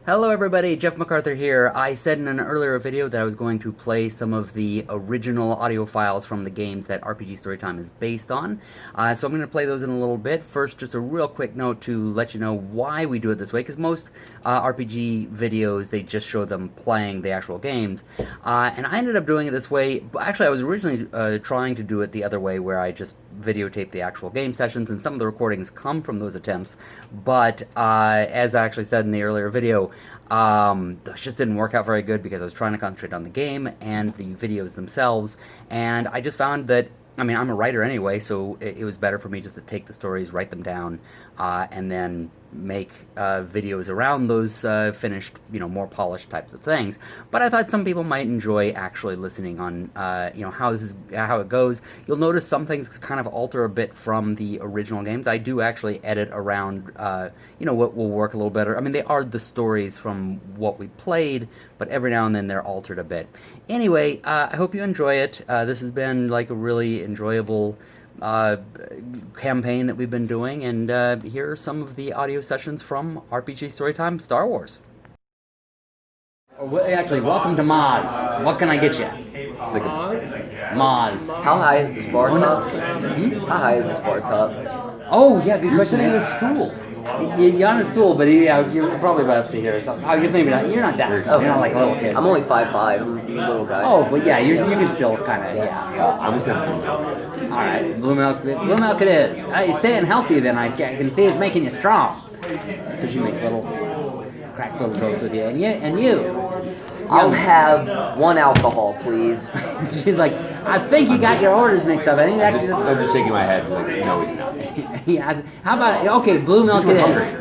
Hello everybody, Jeff MacArthur here. I said in an earlier video that I was going to play some of the original audio files from the games that RPG Storytime is based on. So I'm going to play those in a little bit. First, just a real quick note to let you know why we do it this way, because most RPG videos, they just show them playing the actual games. And I ended up doing it this way. Actually, I was originally trying to do it the other way, where I just videotape the actual game sessions, and some of the recordings come from those attempts. But as I actually said in the earlier video, those just didn't work out very good because I was trying to concentrate on the game and the videos themselves, and I just found that, I mean, I'm a writer anyway, so it was better for me just to take the stories, write them down, and then make videos around those finished, more polished types of things. But I thought some people might enjoy actually listening on, how it goes. You'll notice some things kind of alter a bit from the original games. I do actually edit around, what will work a little better. I mean, they are the stories from what we played, but every now and then they're altered a bit. Anyway, I hope you enjoy it. This has been like a really enjoyable campaign that we've been doing, and here are some of the audio sessions from RPG Storytime Star Wars. Actually, welcome to Maz. What can I get you? Maz. How high is this bar top? How high is this bar top? Oh, yeah, good question. You're sitting on a stool. You're on a stool, but you're probably about up to here or something. Oh, you're maybe not. You're not that small. You're not like a little kid. I'm only 5'5". I'm a little guy. Oh, but yeah, you can still kind of, yeah. I'm just having blue milk. All right, blue milk. Blue milk it is. You're staying healthy then. I can see it's making you strong. So she makes cracks little jokes with you. And you. I'll have one alcohol, please. She's like, I think you got your orders mixed up. I think I'm just shaking my head like, no, he's not. Yeah. How about, okay, blue milk it is.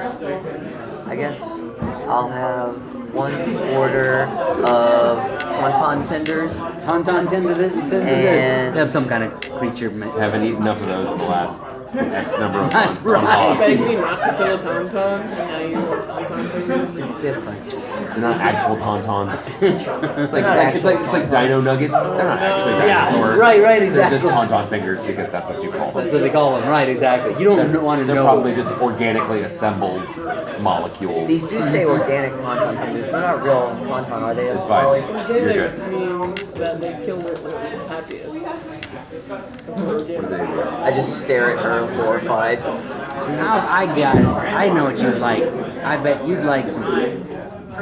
I guess I'll have one order of tauntaun tenders. Tauntaun tenders. And they have some kind of creature. Haven't eaten enough of those in the last X number of That's months. right. You begged me not to kill a tauntaun, and now you want tauntaun fingers? it's different. They're not actual tauntaun. It's like dino nuggets. They're not actually dinosaurs. Right, They're exactly. just tauntaun fingers because that's what you call them. That's what they call them, right, exactly. You don't want to They're know. probably just organically assembled molecules. These do say organic tauntaun tenders. They're not real tauntaun, are they? It's fine. Organic You're good. means that they killed it when it was the happiest. That's what What does it organic do? I just stare at her horrified. I got it. I know what you'd like. I bet you'd like some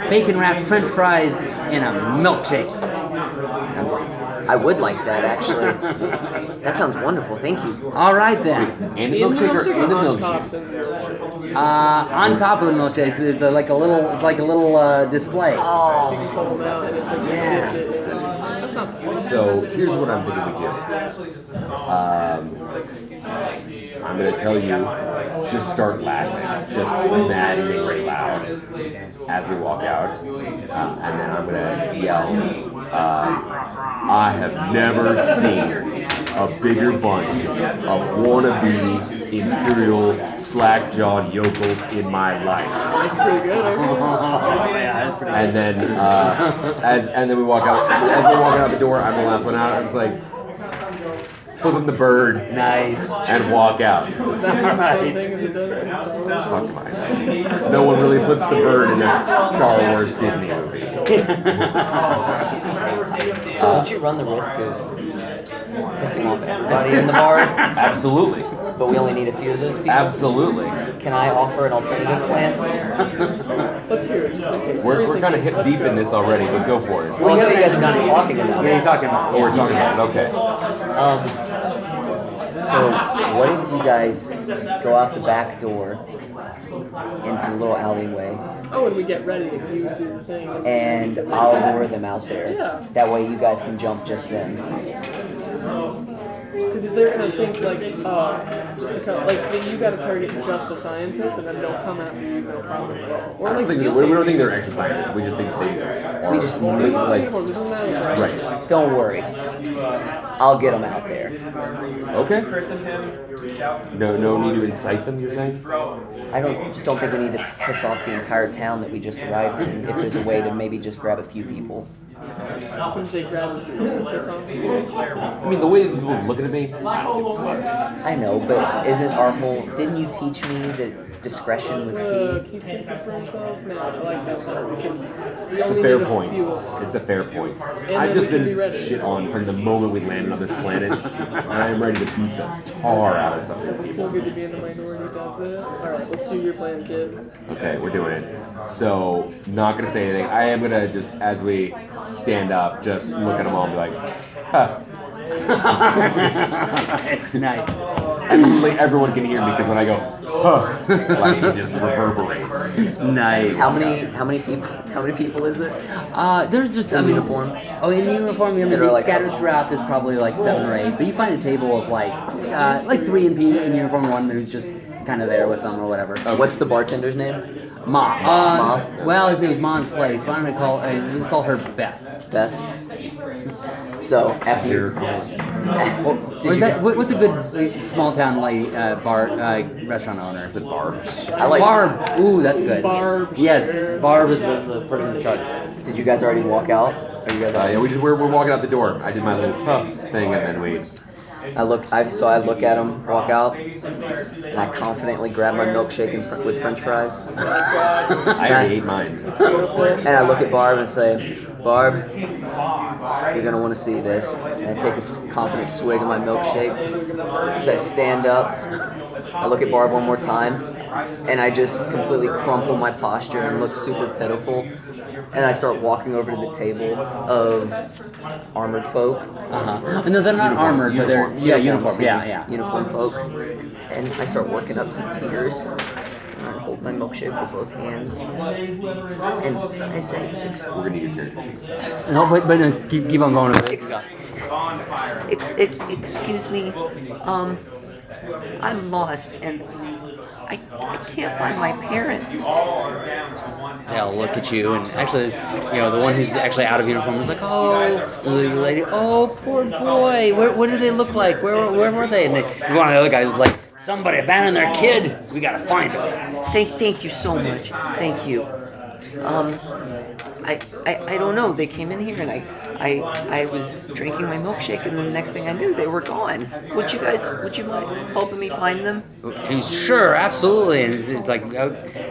bacon-wrapped French fries in a milkshake. I would like that, actually. That sounds wonderful. Thank you. All right then. And the milkshake or in the on top milkshake? than the milkshake? On top of the milkshake, it's like a little display. Oh, Pull them out and it's like Yeah. dipped it in. That's not bad. So here's what I'm thinking we do. I'm going to tell you, just start laughing, just mad and loud as we walk out. And then I'm going to yell, I have never seen a bigger bunch of wannabe Imperial slack-jawed yokels in my life. That's pretty good. Okay. And then and then we walk out. As we're walking out the door, I'm the last one out. I was like, flip him the bird Nice. and walk out. Is that the same thing as it does in Star Wars? Fuck mine. No one really flips the bird in a Star Wars Disney movie. so don't you run the risk of pissing off everybody in the bar? Absolutely. But we only need a few of those people? Absolutely. Can I offer an alternative plan? Let's hear it, just in case. We're kind of hip deep in this already, but go for it. Well, I know you guys were just talking about What are you it. talking about? Oh, we're talking about it. Okay. So, what if you guys go out the back door into the little alleyway, Oh, and we get ready and you do the thing. and I'll lure them out there? Yeah. That way you guys can jump just then. Because they're gonna think like, just to come, like you gotta target just the scientists, and then they'll come after you, no problem at all. Or like We steal don't think they're actual scientists. We just think they are. We just like right. Don't worry. I'll get them out there. Okay. No need to incite them. You're saying? I just don't think we need to piss off the entire town that we just arrived in. If there's a way to maybe just grab a few people. When they grab the food, piss off. I mean, the way that people are looking at me. I know, but isn't our whole... Didn't you teach me that discretion was key. He's thinking for himself. Man, I like that part because we It's only a fair need point. few of them. It's a fair point. then I've we just can be been ready. shit on from the moment we landed on this planet, and I am ready to beat the tar out of some of these Doesn't people. feel good to be in the minority, does it? Alright, let's do your plan, kid. Okay, we're doing it. So, not gonna say anything. I am gonna just, as we stand up, just look at them all and be like, huh. Nice. And like, everyone can hear me because when I go, huh, like it just reverberates. Nice. How many people is it? There's just In uniform? Oh, in uniform, I mean, That are they're like- scattered throughout. There's probably like 7 or 8, but you find a table of like 3 in uniform, one who's just kind of there with them or whatever. What's the bartender's name? Ma. Ma? Well, it was Ma's place. Why don't we call? Let's call her Beth. Beth. So after you, well, What's that? What's a good small town like bar restaurant owner? Is it Barb? I like. Barb. Ooh, that's good. Barb. Yes, Barb is the person in charge. Did you guys already walk out? Are you guys? Yeah, we're walking out the door. I did my little huh thing, and then we. I look at him walk out, and I confidently grab my milkshake with French fries, I already ate mine. and I look at Barb and say, "Barb, you're gonna want to see this." And I take a confident swig of my milkshake. As I stand up, I look at Barb one more time, and I just completely crumple my posture and look super pitiful. And I start walking over to the table of armored folk. No, they're not armored, but they're uniform. Yeah. Uniform folk. And I start working up some tears. And I hold my milkshake with both hands. And I say, We're gonna need your character sheet. No, but no, keep on going with this. excuse me, I'm lost and I can't find my parents. They'll look at you, and actually, there's, the one who's actually out of uniform is like, oh, the lady, oh, poor boy, what do they look like? Where were they? And one of the other guys is like, somebody abandoned their kid. We gotta find them. Thank you so much. Thank you. I don't know. They came in here and I was drinking my milkshake and then the next thing I knew they were gone. Would you mind helping me find them? He's sure, absolutely. And he's like,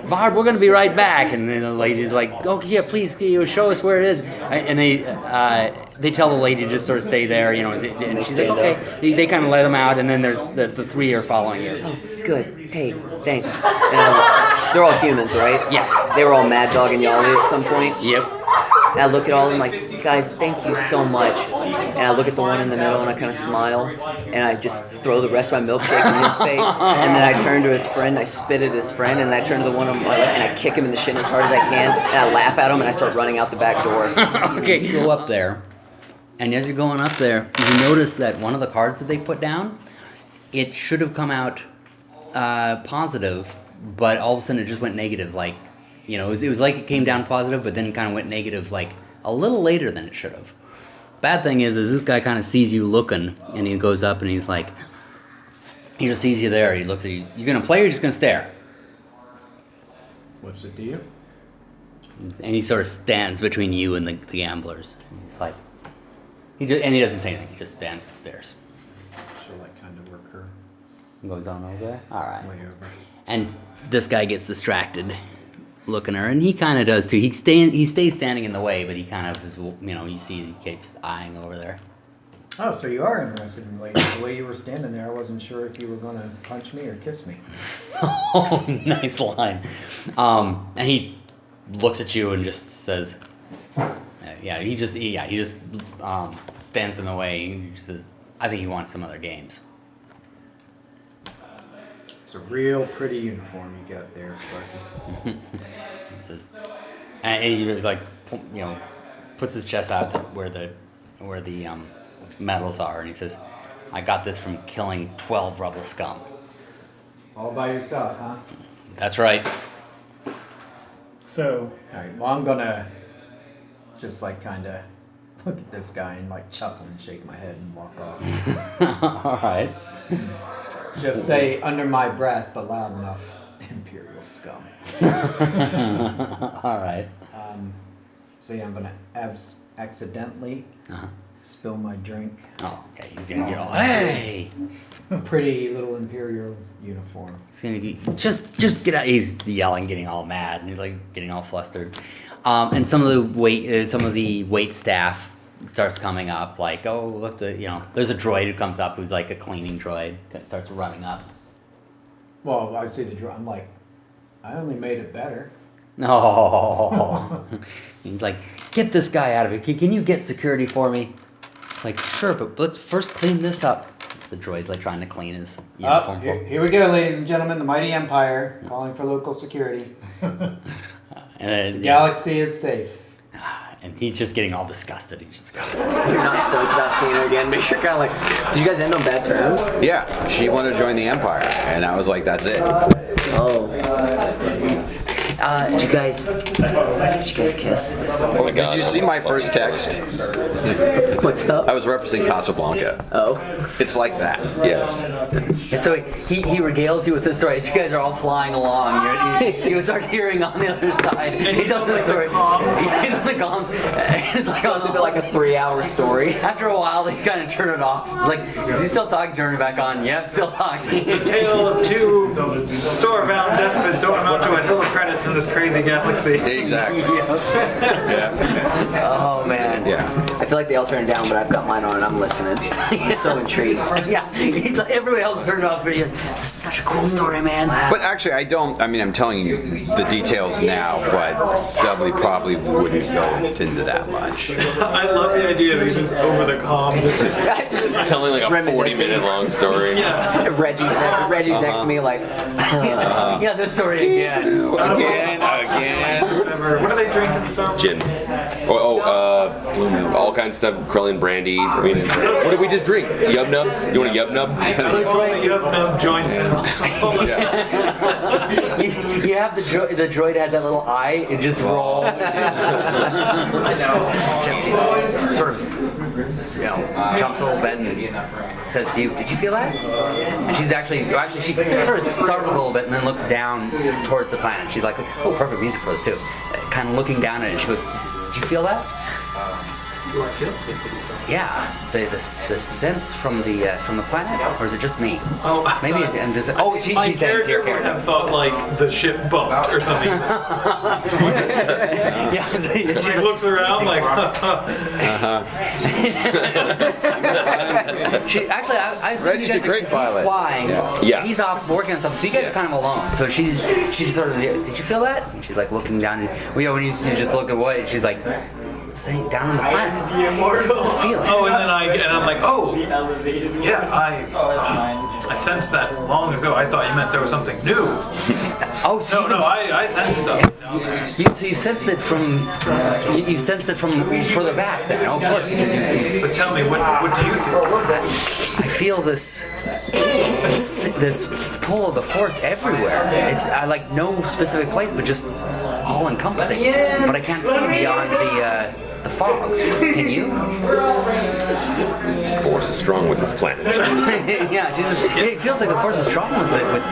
Barb, we're gonna be right back. And then the lady's like, oh yeah, please, show us where it is. And they tell the lady to just sort of stay there, and she's like, okay. They kind of let them out, and then there's the 3 are following you. Oh, good. Hey, thanks. They're all humans, right? Yeah. They were all mad dogging y'all at some point. Yep. And I look at all of them like, guys, thank you so much. And I look at the one in the middle and I kind of smile. And I just throw the rest of my milkshake in his face. And then I turn to his friend, I spit at his friend, and I turn to the one on my left and I kick him in the shin as hard as I can. And I laugh at him and I start running out the back door. Okay, you go up there. And as you're going up there, you notice that one of the cards that they put down, it should have come out positive, but all of a sudden it just went negative. Like, it was like it came down positive, but then it kind of went negative like a little later than it should have. Bad thing is this guy kind of sees you looking, and he goes up and he's like, he just sees you there. He looks at you. You gonna play or you just gonna stare? What's it to you? And he sort of stands between you and the gamblers. He's like, he doesn't say anything. He just stands and stares. Shall I kind of work her Goes on over there. All right. way over? And this guy gets distracted looking at her, and he kind of does too. He stays standing in the way, but he kind of is, you see he keeps eyeing over there. Oh, so you are interested in ladies. The way you were standing there, I wasn't sure if you were going to punch me or kiss me. Oh, nice line. And he looks at you and just says, he just stands in the way. He just says, I think he wants some other games. It's a real pretty uniform you got there, Sparky. He says, and he like, puts his chest out where the medals are, and he says, I got this from killing 12 rebel scum. All by yourself, huh? That's right. So, all right, well, I'm going to just kind of look at this guy and chuckle and shake my head and walk off. All right. Just say under my breath, but loud enough, Imperial scum. All right. So yeah, I'm going to accidentally spill my drink. Oh, okay. He's gonna get all, hey! Pretty little Imperial uniform. He's gonna get, just get out. He's yelling, getting all mad, and he's like getting all flustered. And some of the wait staff starts coming up, like, oh, we'll have to, there's a droid who comes up who's like a cleaning droid, that starts running up. Well, I see the drum. I'm like, I only made it better. Oh, he's like, get this guy out of here. Can you get security for me? It's like, sure, but let's first clean this up. It's the droid's like trying to clean his uniform. Here we go, ladies and gentlemen. The mighty Empire calling for local security. And the galaxy is safe. And he's just getting all disgusted. He's just going, You're not stoked about seeing her again, but you're kind of like, did you guys end on bad terms? Yeah, she wanted to join the Empire, and I was like, that's it. Oh. Did you guys kiss? Oh my God. Did you see my first text? What's up? I was referencing Casablanca. Oh. It's like that, yes. and so he regales you with the story. As you guys are all flying along, you start hearing on the other side. He tells the story. He does the comms. It's like, It's like a 3-hour story. after a while, they kind of turn it off. It's like, is he still talking? Turn it back on. Yep, still talking. The tale of two store-bound despots going out to a hill of credits in this crazy galaxy. Exactly. Yeah. Oh man. Yeah. I feel like they all turned down, but I've got mine on and I'm listening. I'm so intrigued. Yeah, everybody else turned off, but he's like, this is such a cool story, man. But actually, I'm telling you the details now, but Dudley probably wouldn't go into that much. I love the idea that he's just over the comm. Telling like a 40-minute long story. Yeah. Regie's next to me like, Yeah, this story again. Again. Whatever. What are they drinking stuff? Gin. All kinds of stuff. Curling brandy. I mean, what did we just drink? Yub nubs? You want a yub nub? You have no joints in. You have the droid has that little eye. It just rolls. I know. Sort of, jumps a little bit and says to you, "Did you feel that?" And she sort of startles a little bit and then looks down towards the planet. She's like, "Oh, perfect music for this too." Kind of looking down at it. She goes, "Did you feel that?" Do I feel? Yeah. Say the sense from the planet, or is it just me? Oh, Maybe I'm just. Oh, she my said character would have thought like the ship bumped or something. Yeah. So She looks around like. She actually, I assume Reggie's you guys a great he's pilot. flying. Yeah. He's off working on something, so you guys are kind of alone. So she sort of, did you feel that? And she's like looking down. And, when you just look away, she's like, down on the planet. The feeling. Oh, and then I'm like, oh, yeah, I sensed that long ago. I thought you meant there was something new. Oh, so I sensed stuff. So you sensed it from you sensed it from further back then. Oh, of course, because you. But tell me, what do you think? I feel this pull of the force everywhere. It's like no specific place, but just all encompassing. But I can't see beyond the fog. Can you? Force is strong with this planet. Yeah, it feels like the force is strong with it. Like,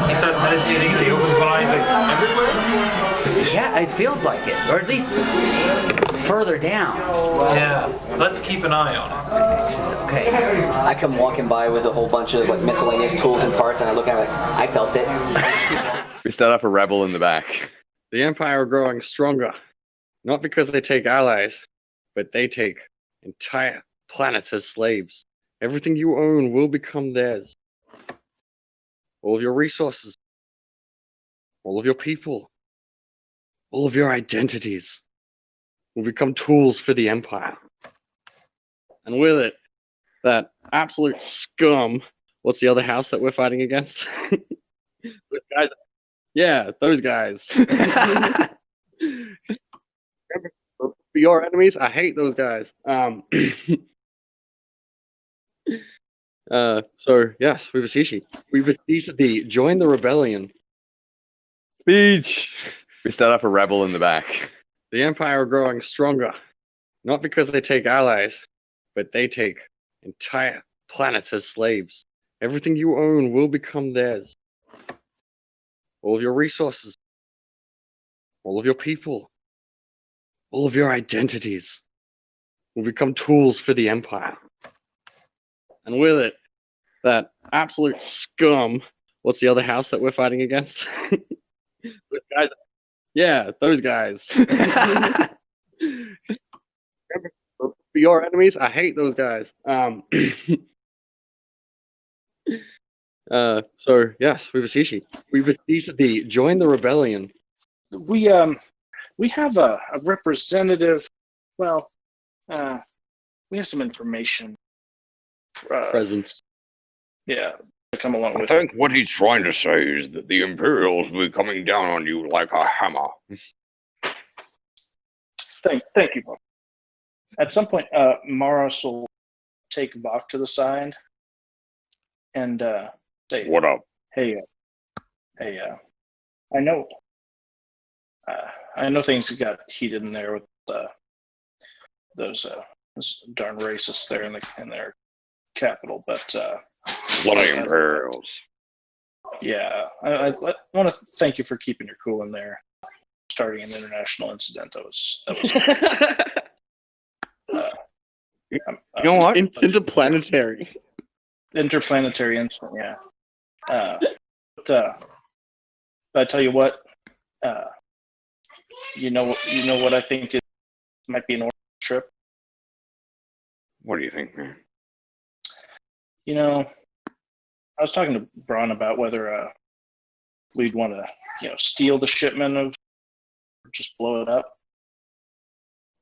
he starts meditating and he opens his eyes like everywhere? Yeah, it feels like it, or at least further down. Yeah, let's keep an eye on it. Okay. I come walking by with a whole bunch of like miscellaneous tools and parts, and I look at it like, I felt it. We set up a rebel in the back. The Empire are growing stronger, not because they take allies, but they take entire planets as slaves. Everything you own will become theirs. All of your resources, all of your people, all of your identities will become tools for the Empire. And with it, that absolute scum. What's the other house that we're fighting against? Those guys. Yeah, those guys. For your enemies, I hate those guys. So yes, we beseech thee, join the rebellion. Speech. We set up a rebel in the back. The Empire are growing stronger, not because they take allies, but they take entire planets as slaves. Everything you own will become theirs. All of your resources, all of your people, all of your identities will become tools for the Empire. And with it, that absolute scum. What's the other house that we're fighting against? Those guys. Yeah, those guys. For your enemies, I hate those guys. So yes, we beseech you. We beseech thee, join the rebellion. We have a representative. Well, we have some information. Presence. Yeah, to come along I with. think what he's trying to say is that the Imperials will be coming down on you like a hammer. Thank you, Bob. At some point, Maros will take Bach to the side and say, What up? Hey, I know things got heated in there with those darn racists there in their capital, but Bloody Imperials. yeah, I want to thank you for keeping your cool in there, starting an international incident. That was You know what? Interplanetary. interplanetary incident. Yeah, but I tell you what, you know what I think it might be an order trip. What do you think, man? You know, I was talking to Braun about whether we'd want to, steal the shipment or just blow it up.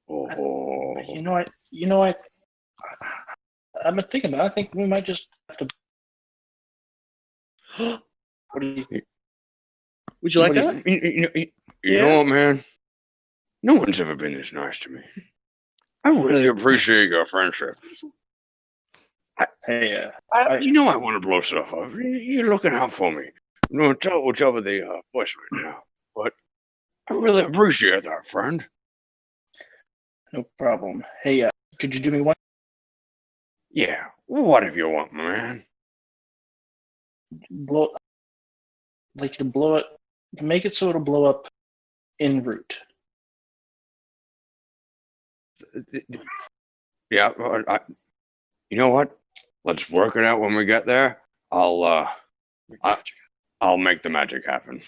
Oh, I've been thinking about it. I think we might just have to. What do you? Would you like What do that? you know what, man? No one's ever been this nice to me. I really appreciate your friendship. Hey, You know I want to blow stuff up. You're looking out for me. I'm going to tell what's over the bush right now. But I really appreciate that, friend. no problem. Hey, could you do me one? Yeah, whatever you want, man. Like to blow it, make it so it'll blow up en route. Yeah, you know what? Let's work it out when we get there. I'll make the magic happen.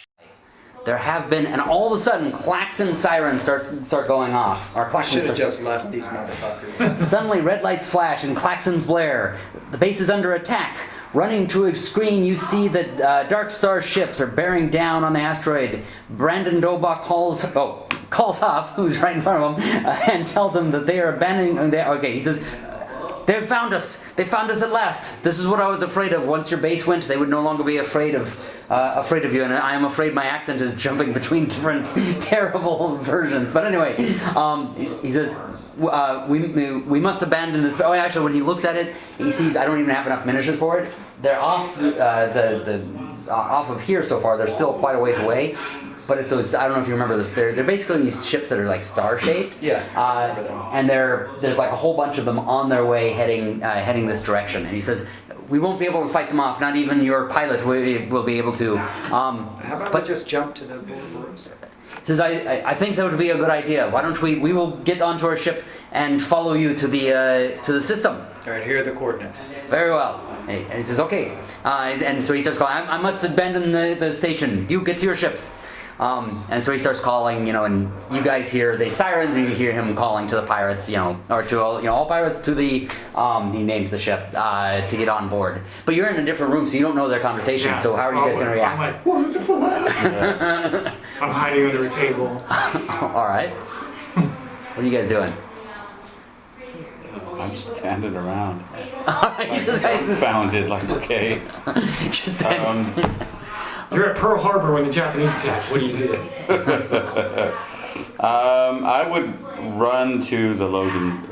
There have been, and all of a sudden, klaxon sirens start going off. Our klaxons Should have start- just left these motherfuckers. Suddenly, red lights flash and klaxons blare. The base is under attack. Running to a screen, you see that Dark Star ships are bearing down on the asteroid. Brandon Dobach calls off, who's right in front of him, and tells them that they are abandoning. Okay, he says, "They've found us. They found us at last. This is what I was afraid of. Once your base went, they would no longer be afraid of you. And I am afraid my accent is jumping between different terrible versions. But anyway, he says." We must abandon this. Oh, actually, when he looks at it, he sees I don't even have enough miniatures for it. They're off off of here so far. They're still quite a ways away. But it's those. I don't know if you remember this. They're basically these ships that are like star shaped. Yeah. And there's like a whole bunch of them on their way heading this direction. And he says, we won't be able to fight them off. Not even your pilot will be able to. How about we just jump to the boardroom? Says, I think that would be a good idea. Why don't we will get onto our ship and follow you to the system. All right, here are the coordinates. Very well. And he says, okay. And so he starts calling, I must abandon the station. You get to your ships. And so he starts calling, and you guys hear the sirens, and you hear him calling to the pirates, or to all pirates to the, he names the ship, to get on board. But you're in a different room, so you don't know their conversation, so how are you guys going to react? I'm like, what the fuck? I'm hiding under a table. Alright. What are you guys doing? I'm just standing around. Alright, you guys Founded, like, okay. just standing. You're at Pearl Harbor when the Japanese attacked. What do you do? I would run to the Logan.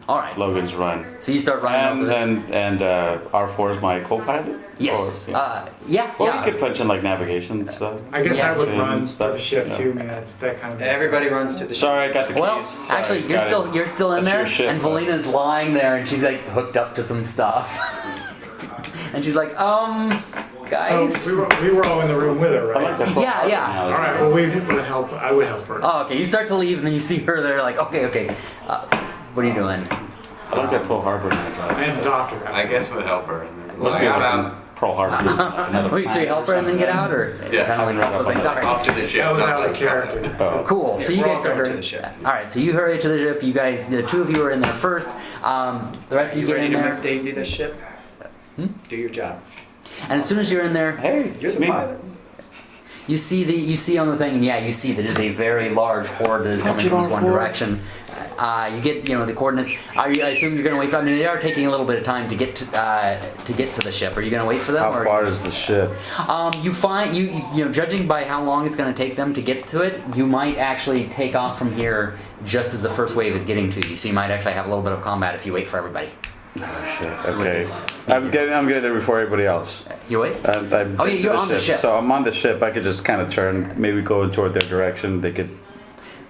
All right. Logan's run. So you start running. And R4 is my co-pilot. Yes. Or, yeah. Well, yeah. you could punch in like navigation and stuff. I guess I would And run for stuff. the ship Yeah. too, man. That's that kind of. Everybody runs to the ship. Sorry, I got the keys. Well, Sorry, actually, you're still in That's there, your ship, and but- Valina's lying there, and she's like hooked up to some stuff, and she's like, guys. So we were all in the room with her, I right? like that. Yeah. All right. Well, I would help her. Oh, okay. You start to leave, and then you see her there, like, okay. What are you doing? I like that Pearl Harbor night. I am the doctor. I guess we'll help her. Must be like Pearl Harbor. Oh, so you help her and then get out, or Yeah. kind of like couple things? All right. Off to the ship. That was not out of like character. Oh. Cool. So you we're guys all start going to hurrying. the ship. All right. So you hurry to the ship. You guys, the two of you are in there first. The rest of you You get ready in to there. miss Daisy this ship? Do your job. And as soon as you're in there, Hey, You're the pilot. you see on the thing, and yeah, you see that is a very large horde that is coming from one direction. You get the coordinates. I assume you're going to wait for them. I mean, they are taking a little bit of time to get to the ship. Are you going to wait for them? How far is the ship? You find judging by how long it's going to take them to get to it, you might actually take off from here just as the first wave is getting to you. So you might actually have a little bit of combat if you wait for everybody. Oh shit. Okay. I'm getting there before everybody else. You wait? I'm you're on the ship. So I'm on the ship. I could just kind of turn, maybe go toward their direction. They could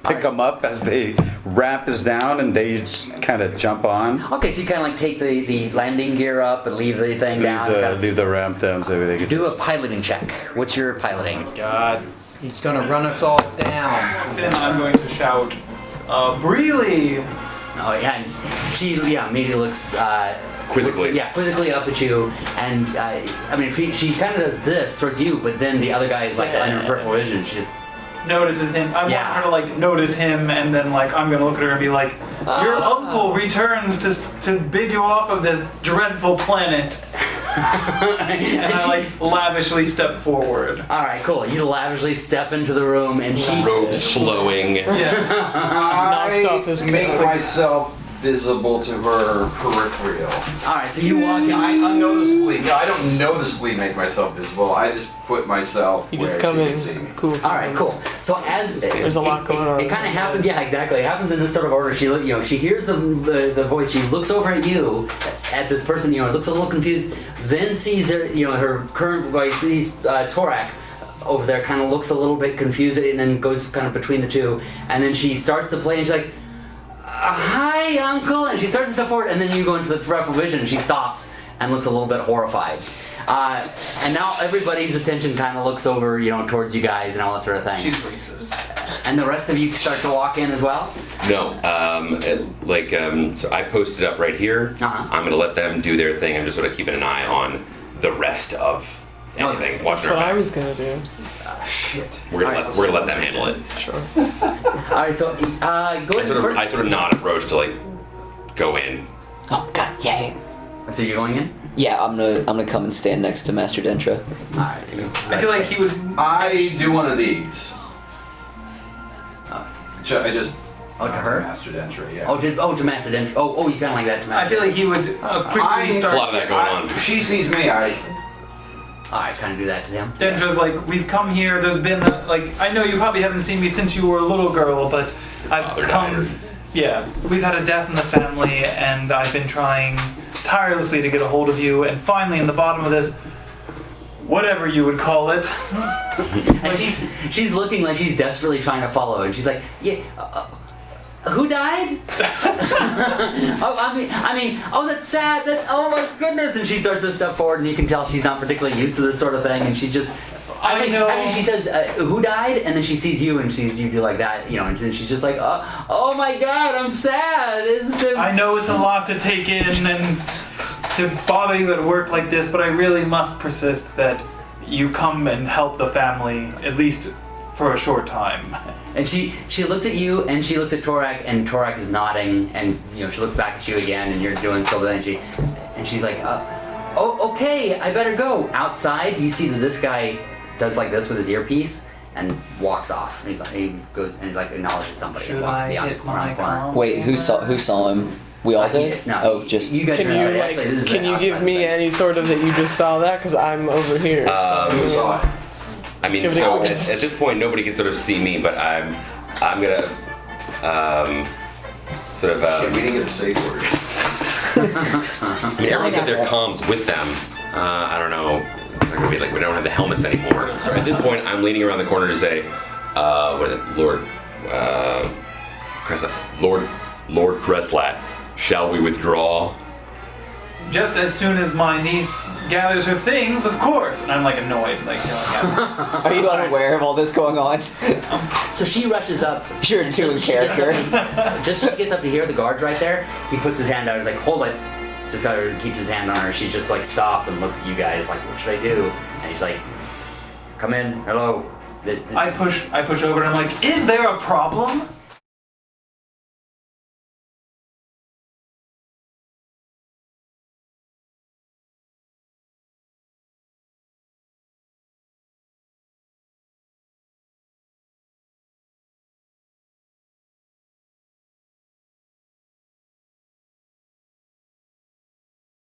pick them up as they ramp is down, and they just kind of jump on. Okay, so you kind of like take the landing gear up and leave the thing down. Leave the ramp down so they could do a piloting check. What's your piloting? God, he's gonna run us all down. Then I'm going to shout, Breely! Oh yeah, and she immediately looks Quizzically. quizzically up at you, and I mean she kind of does this towards you, but then the other guy is like under peripheral vision. She just Notices him. I want her to like notice him, and then like I'm gonna look at her and be like, "Your uncle returns to bid you off of this dreadful planet." And I like lavishly step forward. All right, cool. You lavishly step into the room, and she robes flowing. Knocks off his make coat. myself visible to her peripheral. All right, so you walk in. I unnoticeably. No, I don't noticeably make myself visible. I just put myself. You just where come she in. can see me. Cool. All right, cool. So as There's a lot going on. It kind of happens. Yeah, exactly. It happens in this sort of order. She hears the voice. She looks over at you, at this person. Looks a little confused. Then sees her current wife. Sees Torak over there. Kind of looks a little bit confused, and then goes kind of between the two. And then she starts to play, and she's like, "Hi, Uncle," and she starts to step forward, and then you go into the peripheral vision, and she stops and looks a little bit horrified. And now everybody's attention kind of looks over, towards you guys and all that sort of thing. She's racist. And the rest of you start to walk in as well? No, so I posted up right here. I'm gonna let them do their thing. I'm just sort of keeping an eye on the rest of anything. That's what I was gonna do. Shit. We're gonna let them handle it. Sure. All right, so go in first. I sort of nod at Roach to like go in. Oh god, yeah. So you're going in? Yeah, I'm gonna come and stand next to Master Dentra. All right, so I feel like he was. I do one of these. I just. Oh, to her? Master Dentra, yeah. To Master Dentra. Oh, you kind of like that to Master. I feel like he would quickly There's a lot of that going on. She sees me. I kind of do that to them. Dendra's like, we've come here. There's been I know you probably haven't seen me since you were a little girl, but I've come. Yeah, we've had a death in the family, and I've been trying tirelessly to get a hold of you, and finally, in the bottom of this, whatever you would call it. And she's looking like she's desperately trying to follow, and she's like, yeah. Who died? Oh, that's sad. Oh my goodness! And she starts to step forward, and you can tell she's not particularly used to this sort of thing, and she just. Actually, she says, "Who died?" And then she sees you, and sees you do like that, and then she's just like, "Oh my God, I'm sad." I know it's a lot to take in, and to bother you at work like this, but I really must persist that you come and help the family, at least for a short time. And she looks at you, and she looks at Torak, and Torak is nodding, and she looks back at you again, and you're doing still the thing, and she's like, "Oh, okay, I better go." Outside, you see that this guy does like this with his earpiece and walks off. And he goes and acknowledges somebody and walks around the corner. Wait, who saw him? We all did? No. Oh, just you guys. Can you give me any sort of that you just saw that? Because I'm over here. Who saw it? I mean, so at this point, nobody can sort of see me, but I'm gonna sort of. We didn't get a safe word. I mean, everyone's got their comms with them. I don't know. They're gonna be like, we don't have the helmets anymore. So at this point, I'm leaning around the corner to say, what is it, Lord Crestlat, shall we withdraw? just as soon as my niece gathers her things, of course. And I'm like annoyed, like, Are you unaware of all this going on? So she rushes up. You're in tune character. Just as she gets up to hear the guard's right there, he puts his hand out. He's like, hold it. Just keeps his hand on her. She just like stops and looks at you guys like, what should I do? And he's like, come in. Hello. I push over and I'm like, is there a problem?